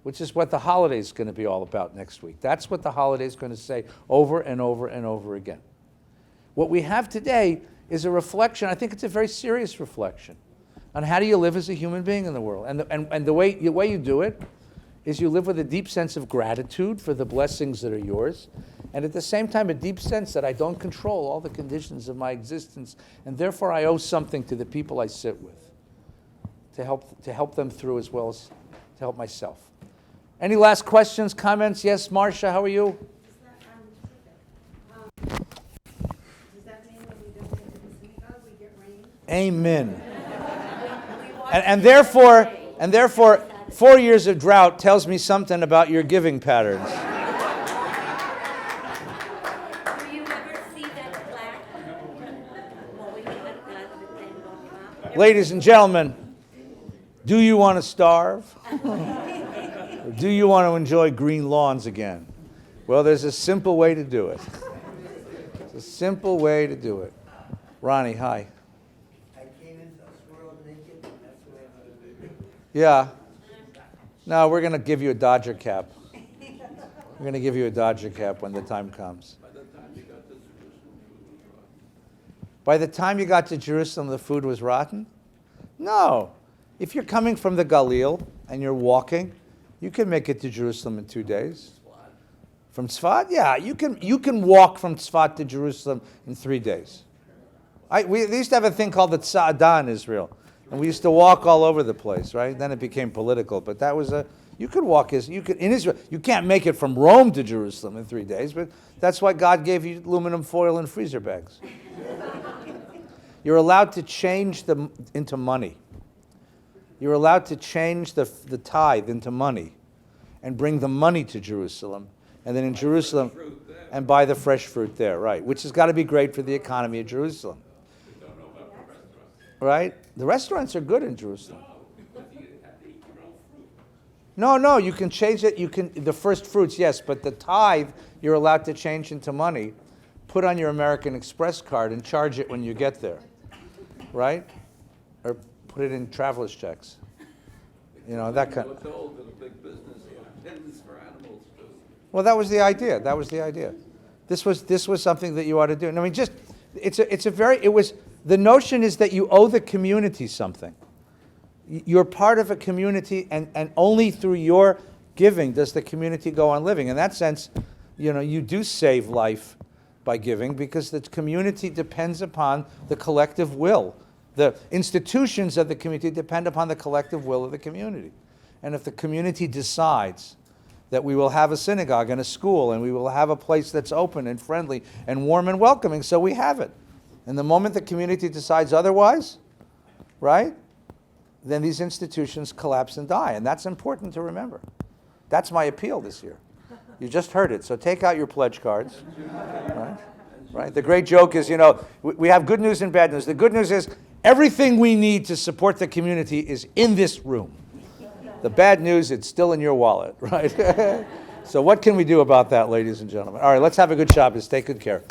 which is what the holiday is going to be all about next week. That's what the holiday is going to say over and over and over again. What we have today is a reflection, I think it's a very serious reflection, on how do you live as a human being in the world. And the way you do it is you live with a deep sense of gratitude for the blessings that are yours, and at the same time a deep sense that I don't control all the conditions of my existence, and therefore I owe something to the people I sit with to help them through as well as to help myself. Any last questions, comments? Yes, Marcia, how are you? Does that mean when we don't go to the synagogue, we get rain? Amen. And therefore, 4 years of drought tells me something about your giving patterns. Do you ever see that plaque? Ladies and gentlemen, do you want to starve? Or do you want to enjoy green lawns again? Well, there's a simple way to do it. It's a simple way to do it. Ronnie, hi. I came into this world naked, and that's what I know to do. Yeah. No, we're going to give you a Dodger cap. We're going to give you a Dodger cap when the time comes. By the time you got to Jerusalem, the food was rotten? No. If you're coming from the Galil and you're walking, you can make it to Jerusalem in 2 days. From Tzfat? Yeah, you can walk from Tzfat to Jerusalem in 3 days. They used to have a thing called the Tza'adah in Israel. And we used to walk all over the place, right? Then it became political, but that was you could walk in Israel. You can't make it from Rome to Jerusalem in 3 days, but that's why God gave you aluminum foil and freezer bags. You're allowed to change them into money. You're allowed to change the tithe into money and bring the money to Jerusalem. And then in Jerusalem, and buy the fresh fruit there, right? Which has got to be great for the economy of Jerusalem. Right? The restaurants are good in Jerusalem. No, you can change it. The first fruits, yes, but the tithe you're allowed to change into money, put on your American Express card and charge it when you get there. Right? Or put it in traveler's checks. You know, that kind of. Well, that was the idea. This was something that you ought to do. And I mean, the notion is that you owe the community something. You're part of a community, and only through your giving does the community go on living. In that sense, you do save life by giving, because the community depends upon the collective will. The institutions of the community depend upon the collective will of the community. And if the community decides that we will have a synagogue and a school, and we will have a place that's open and friendly and warm and welcoming, so we have it. And the moment the community decides otherwise, right, then these institutions collapse and die. And that's important to remember. That's my appeal this year. You just heard it, so take out your pledge cards. Right? The great joke is, we have good news and bad news. The good news is everything we need to support the community is in this room. The bad news, it's still in your wallet, right? So what can we do about that, ladies and gentlemen? All right, let's have a good Shabbos. Take good care.